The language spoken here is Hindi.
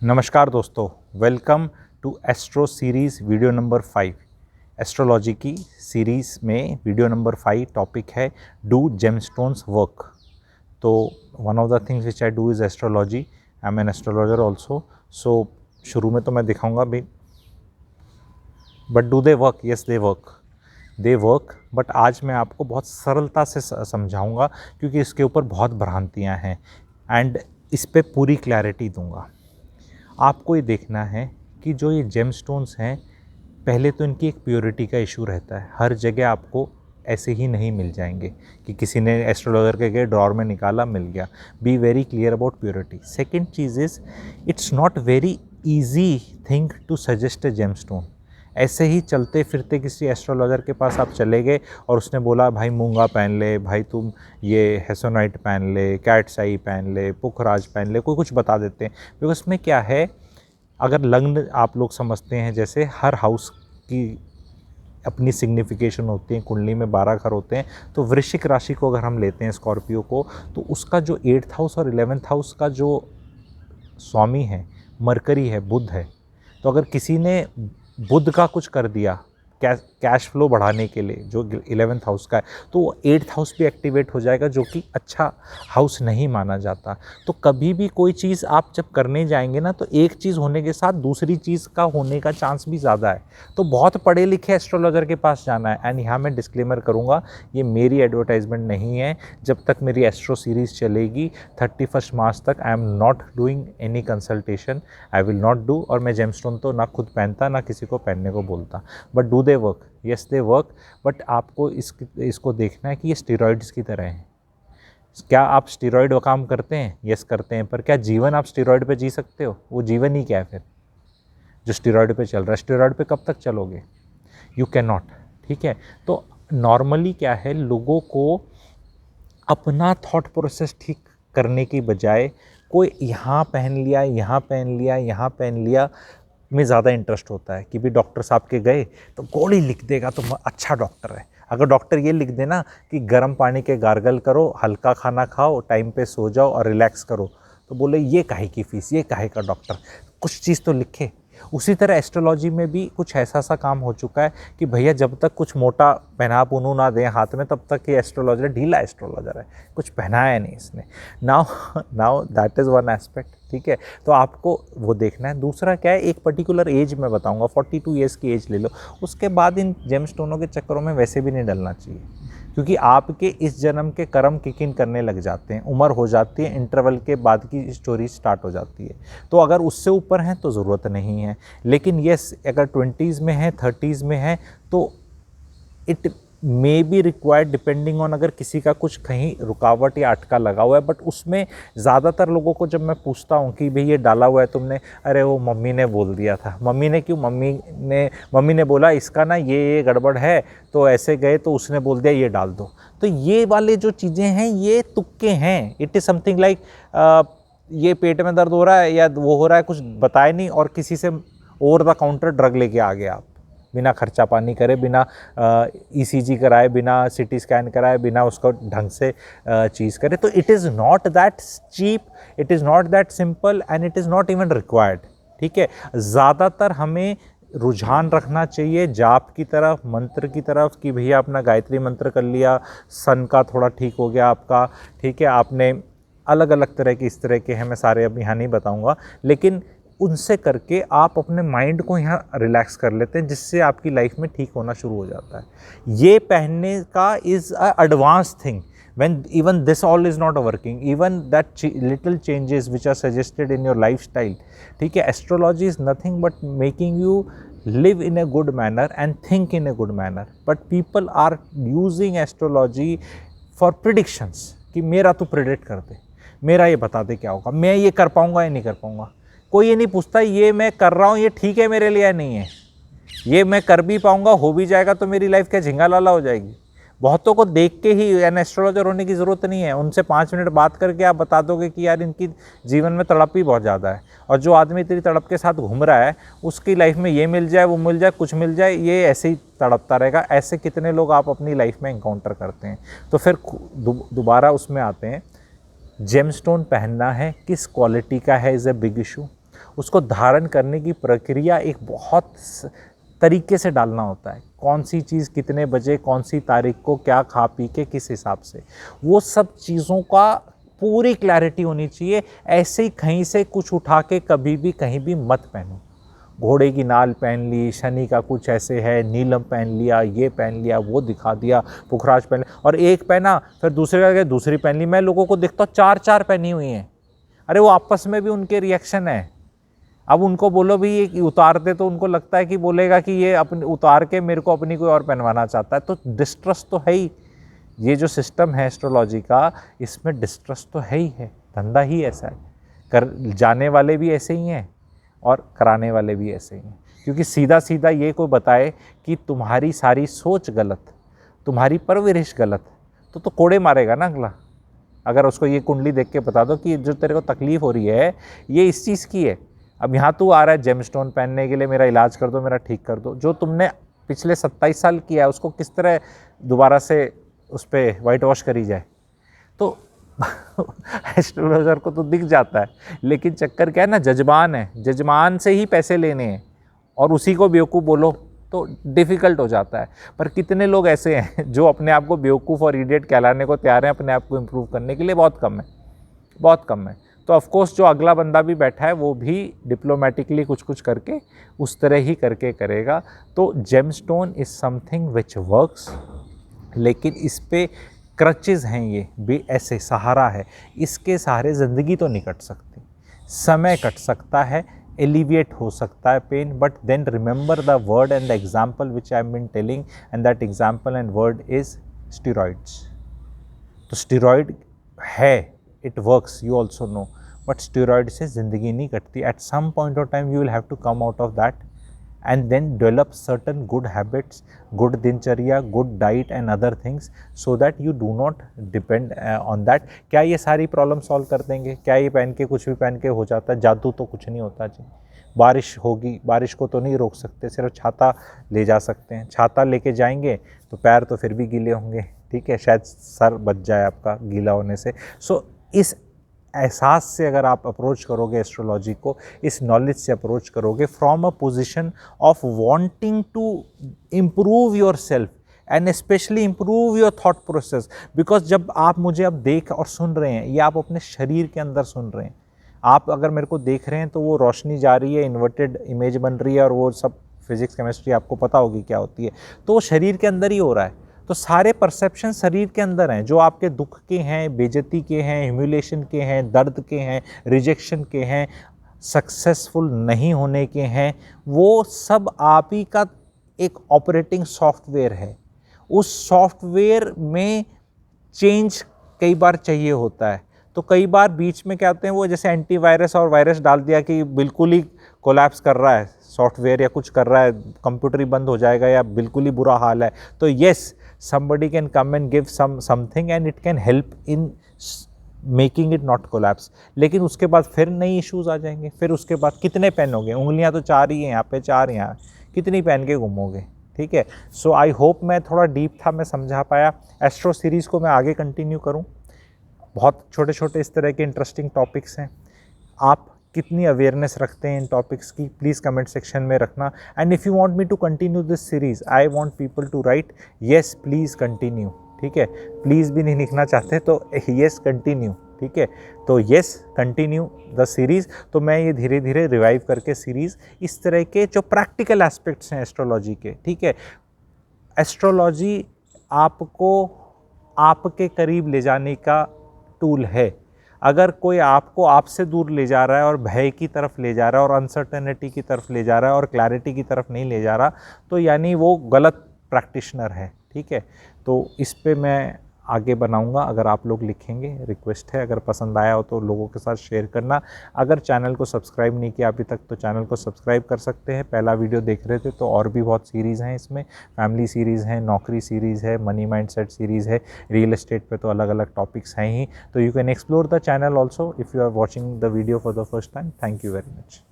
नमस्कार दोस्तों, welcome to astro series video number 5। Astrology की सीरीज़ में वीडियो नंबर 5 टॉपिक है डू जेमस्टोन्स वर्क। तो one of the things which I do is astrology. I am an astrologer also. So शुरू में तो मैं दिखाऊंगा भी, but do they work? Yes they work. But आज मैं आपको बहुत सरलता से समझाऊंगा क्योंकि इसके ऊपर बहुत भ्रांतियाँ हैं एंड इस पर पूरी क्लैरिटी दूंगा। आपको ये देखना है कि जो ये जेमस्टोन्स हैं, पहले तो इनकी एक प्योरिटी का इशू रहता है। हर जगह आपको ऐसे ही नहीं मिल जाएंगे कि किसी ने एस्ट्रोलॉजर के गए ड्रॉर में निकाला मिल गया। Be very clear about purity. Second चीज़ is it's not very easy thing to suggest a gemstone. ऐसे ही चलते फिरते किसी एस्ट्रोलॉजर के पास आप चले गए और उसने बोला भाई मूंगा पहन ले, भाई तुम ये हेसोनाइट पहन ले, कैट्स आई पहन ले, पुखराज पहन ले, कोई कुछ बता देते हैं। बिकॉज उसमें क्या है, अगर लग्न आप लोग समझते हैं जैसे हर हाउस की अपनी सिग्निफिकेशन होती है, कुंडली में 12 घर होते हैं। तो वृश्चिक राशि को अगर हम लेते हैं स्कॉर्पियो को, तो उसका जो 8th हाउस और 11th हाउस का जो स्वामी है मरकरी है, बुध है। तो अगर किसी ने बुध का कुछ कर दिया कैश फ्लो बढ़ाने के लिए जो 11th हाउस का है, तो वो 8th हाउस भी एक्टिवेट हो जाएगा, जो कि अच्छा हाउस नहीं माना जाता। तो कभी भी कोई चीज़ आप जब करने जाएंगे ना, तो एक चीज़ होने के साथ दूसरी चीज़ का होने का चांस भी ज़्यादा है। तो बहुत पढ़े लिखे एस्ट्रोलॉजर के पास जाना है। एंड यहाँ मैं डिस्क्लेमर करूँगा, ये मेरी एडवर्टाइजमेंट नहीं है। जब तक मेरी एस्ट्रो सीरीज़ चलेगी 31 मार्च तक, I am not doing any consultation, I will not do. और मैं जेमस्टोन तो ना खुद पहनता ना किसी को पहनने को बोलता। But do they work? Yes they work. But आपको इसको देखना है कि ये स्टेरॉइड्स की तरह हैं। क्या आप स्टेरॉइड वो काम करते हैं? यस करते हैं। पर क्या जीवन आप स्टेरॉइड पे जी सकते हो? वो जीवन ही क्या है फिर जो स्टेरॉइड पे चल रहा है? स्टेरॉइड पे कब तक चलोगे? You can not. ठीक है। तो नॉर्मली क्या है, लोगों को अपना थॉट प्रोसेस ठीक करने की बजाय कोई यहाँ पहन लिया, यहाँ पहन लिया, यहाँ पहन लिया में ज़्यादा इंटरेस्ट होता है कि भी डॉक्टर साहब के गए तो गोली लिख देगा तो अच्छा डॉक्टर है। अगर डॉक्टर ये लिख देना कि गर्म पानी के गार्गल करो, हल्का खाना खाओ, टाइम पे सो जाओ और रिलैक्स करो, तो बोले ये काहे की फीस, ये काहे का डॉक्टर, कुछ चीज़ तो लिखे। उसी तरह एस्ट्रोलॉजी में भी कुछ ऐसा सा काम हो चुका है कि भैया जब तक कुछ मोटा पहना पुनू ना दें हाथ में, तब तक ये एस्ट्रोलॉजर ढीला एस्ट्रोलॉजर है, कुछ पहनाया नहीं इसने। Now that is one aspect. ठीक है। तो आपको वो देखना है। दूसरा क्या है, एक पर्टिकुलर एज में बताऊंगा, 42 ईयर्स की एज ले लो, उसके बाद इन जेमस्टोनों के चक्करों में वैसे भी नहीं डलना चाहिए, क्योंकि आपके इस जन्म के कर्म किक इन करने लग जाते हैं। उम्र हो जाती है, इंटरवल के बाद की स्टोरी स्टार्ट हो जाती है। तो अगर उससे ऊपर हैं तो ज़रूरत नहीं है। लेकिन येस, अगर 20s में है, 30s में है, तो it may be required depending on अगर किसी का कुछ कहीं रुकावट या अटका लगा हुआ है। बट उसमें ज़्यादातर लोगों को जब मैं पूछता हूँ कि भाई ये डाला हुआ है तुमने, अरे वो मम्मी ने बोल दिया था। मम्मी ने क्यों? मम्मी ने बोला इसका ना ये गड़बड़ है, तो ऐसे गए तो उसने बोल दिया ये डाल दो। तो ये वाले जो चीज़ें हैं ये तुक्के हैं। इट इज़ समथिंग लाइक ये पेट में दर्द हो रहा है या वो हो रहा है, कुछ बताए नहीं और किसी से ओवर द काउंटर ड्रग लेके आ गए आप, बिना खर्चा पानी करे, बिना ECG कराए, बिना CT स्कैन कराए, बिना उसको ढंग से चीज़ करे। तो it is not that cheap, it is not that simple and it is not even required. ठीक है। ज़्यादातर हमें रुझान रखना चाहिए जाप की तरफ, मंत्र की तरफ, कि भैया अपना गायत्री मंत्र कर लिया, सन का थोड़ा ठीक हो गया आपका। ठीक है। आपने अलग अलग तरह के इस तरह के हैं, मैं सारे अब यहाँ नहीं बताऊँगा, लेकिन उनसे करके आप अपने माइंड को यहाँ रिलैक्स कर लेते हैं, जिससे आपकी लाइफ में ठीक होना शुरू हो जाता है। ये पहनने का is a advance thing when even this all is not working, even that little changes which are suggested in your lifestyle. ठीक है। Astrology is nothing but making you live in a good manner and think in a good manner, but people are using astrology for predictions कि मेरा तो प्रिडिक्ट कर दे, मेरा ये बता दे क्या होगा, मैं ये कर पाऊंगा या नहीं कर पाऊंगा। कोई ये नहीं पूछता ये मैं कर रहा हूँ ये ठीक है मेरे लिए या नहीं है, ये मैं कर भी पाऊंगा, हो भी जाएगा तो मेरी लाइफ क्या झिंगा लाला हो जाएगी। बहुतों को देख के ही एन एस्ट्रोलॉजर होने की ज़रूरत नहीं है, उनसे 5 मिनट बात करके आप बता दोगे कि यार इनकी जीवन में तड़प ही बहुत ज़्यादा है, और जो आदमी तेरी तड़प के साथ घूम रहा है उसकी लाइफ में ये मिल जाए, वो मिल जाए, कुछ मिल जाए, ये ऐसे ही तड़पता रहेगा। ऐसे कितने लोग आप अपनी लाइफ में इनकाउंटर करते हैं। तो फिर दोबारा उसमें आते हैं, जेमस्टोन पहनना है, किस क्वालिटी का है इज़ ए बिग इशू। उसको धारण करने की प्रक्रिया एक बहुत तरीके से डालना होता है, कौन सी चीज़ कितने बजे, कौन सी तारीख को, क्या खा पी के, किस हिसाब से, वो सब चीज़ों का पूरी क्लैरिटी होनी चाहिए। ऐसे ही कहीं से कुछ उठा के कभी भी कहीं भी मत पहनो। घोड़े की नाल पहन ली, शनि का कुछ ऐसे है, नीलम पहन लिया, ये पहन लिया, वो दिखा दिया, पुखराज पहन लिया, और एक पहना फिर दूसरे का दूसरी पहन ली। मैं लोगों को देखता हूँ 4-4 पहनी हुई हैं। अरे वो आपस में भी उनके रिएक्शन है। अब उनको बोलो भी ये उतार दे, तो उनको लगता है कि बोलेगा कि ये अपने उतार के मेरे को अपनी कोई और पहनवाना चाहता है। तो डिस्ट्रस्ट तो है ही, ये जो सिस्टम है एस्ट्रोलॉजी का, इसमें डिस्ट्रस्ट तो है ही है। धंधा ही ऐसा है, कर जाने वाले भी ऐसे ही हैं और कराने वाले भी ऐसे ही हैं। क्योंकि सीधा सीधा ये कोई बताए कि तुम्हारी सारी सोच गलत, तुम्हारी परवरिश गलत, तो कोड़े मारेगा ना अगला। अगर उसको ये कुंडली देख के बता दो कि जो तेरे को तकलीफ़ हो रही है ये इस चीज़ की है, अब यहाँ तू आ रहा है जेमस्टोन पहनने के लिए, मेरा इलाज कर दो, मेरा ठीक कर दो। जो तुमने पिछले 27 साल किया है उसको किस तरह दोबारा से उस पर वाइट वॉश करी जाए। तो एस्ट्रोलॉजर को तो दिख जाता है, लेकिन चक्कर क्या है ना, जजमान है, जजमान से ही पैसे लेने हैं और उसी को बेवकूफ़ बोलो तो डिफ़िकल्ट हो जाता है। पर कितने लोग ऐसे हैं जो अपने आप को बेवकूफ़ और इडियट कहलाने को तैयार हैं अपने आप को इम्प्रूव करने के लिए? बहुत कम है, बहुत कम है। तो ऑफकोर्स जो अगला बंदा भी बैठा है वो भी डिप्लोमेटिकली कुछ कुछ करके उस तरह ही करके करेगा। तो gemstone is something which works, लेकिन इस पे क्रचेज़ हैं, ये भी ऐसे सहारा है, इसके सहारे ज़िंदगी तो नहीं कट सकती। समय कट सकता है, एलिविएट हो सकता है pain, but then remember the word and the example which I am been telling, and that example and word is steroids. तो स्टीरॉइड है, it works, you also know, but steroid से ज़िंदगी नहीं कटती। At some point of time you will have to come out of that and then develop certain good habits, good दिनचर्या, good diet and other things, so that you do not depend on that। क्या ये सारी प्रॉब्लम सॉल्व कर देंगे? क्या ये पहन के कुछ भी पहन के हो जाता है? जादू तो कुछ नहीं होता जी। बारिश होगी, बारिश को तो नहीं रोक सकते, सिर्फ छाता ले जा सकते हैं। छाता लेके जाएंगे तो पैर तो फिर भी गीले होंगे, ठीक है, शायद सर बच जाए आपका गीला होने से। सो इस एहसास से अगर आप अप्रोच करोगे एस्ट्रोलॉजी को, इस नॉलेज से अप्रोच करोगे from a position of wanting to improve your self and specially improve your thought process, because जब आप मुझे अब देख और सुन रहे हैं, ये आप अपने शरीर के अंदर सुन रहे हैं। आप अगर मेरे को देख रहे हैं तो वो रोशनी जा रही है, इन्वर्टेड इमेज बन रही है, और वो सब फिजिक्स केमिस्ट्री आपको पता होगी क्या होती है, तो वो शरीर के अंदर ही हो रहा है। तो सारे परसेप्शन शरीर के अंदर हैं, जो आपके दुख के हैं, बेइज्जती के हैं, ह्यूमिलेशन के हैं, दर्द के हैं, रिजेक्शन के हैं, सक्सेसफुल नहीं होने के हैं, वो सब आप ही का एक ऑपरेटिंग सॉफ्टवेयर है। उस सॉफ्टवेयर में चेंज कई बार चाहिए होता है। तो कई बार बीच में क्या होते हैं, वो जैसे एंटीवायरस और वायरस डाल दिया कि बिल्कुल ही कोलैप्स कर रहा है सॉफ्टवेयर या कुछ कर रहा है, कंप्यूटर ही बंद हो जाएगा या बिल्कुल ही बुरा हाल है, तो yes, somebody can come and give something and it can help in making it not collapse। लेकिन उसके बाद फिर नई इश्यूज आ जाएंगे। फिर उसके बाद कितने पहनोगे? उंगलियां तो 4 ही हैं यहाँ पे, 4 यहाँ, कितनी पहन के घूमोगे? ठीक है। सो आई होप मैं थोड़ा डीप था, मैं समझा पाया। एस्ट्रो सीरीज़ को मैं आगे कंटिन्यू करूँ, बहुत छोटे छोटे इस तरह के इंटरेस्टिंग टॉपिक्स हैं। आप कितनी अवेयरनेस रखते हैं इन टॉपिक्स की, प्लीज़ कमेंट सेक्शन में रखना। And if you want me to continue this series, I want people to write yes please continue, ठीक है। प्लीज़ भी नहीं लिखना चाहते तो येस कंटिन्यू, ठीक है। तो येस कंटिन्यू द सीरीज़। तो मैं ये धीरे धीरे रिवाइव करके सीरीज़ इस तरह के जो प्रैक्टिकल एस्पेक्ट्स हैं एस्ट्रोलॉजी के, ठीक है। एस्ट्रोलॉजी आपको आपके करीब ले जाने का टूल है। अगर कोई आपको आपसे दूर ले जा रहा है और भय की तरफ ले जा रहा है और अनसर्टेनिटी की तरफ ले जा रहा है और क्लैरिटी की तरफ नहीं ले जा रहा, तो यानी वो गलत प्रैक्टिशनर है, ठीक है। तो इस पे मैं आगे बनाऊंगा, अगर आप लोग लिखेंगे, रिक्वेस्ट है। अगर पसंद आया हो तो लोगों के साथ शेयर करना। अगर चैनल को सब्सक्राइब नहीं किया अभी तक तो चैनल को सब्सक्राइब कर सकते हैं। पहला वीडियो देख रहे थे तो और भी बहुत सीरीज़ हैं इसमें, फैमिली सीरीज़ है, नौकरी सीरीज़ है, मनी माइंडसेट सीरीज़ है, रियल एस्टेट पे तो अलग अलग टॉपिक्स हैं ही। तो you can explore the channel also if you are watching the video for the first time. Thank you very much.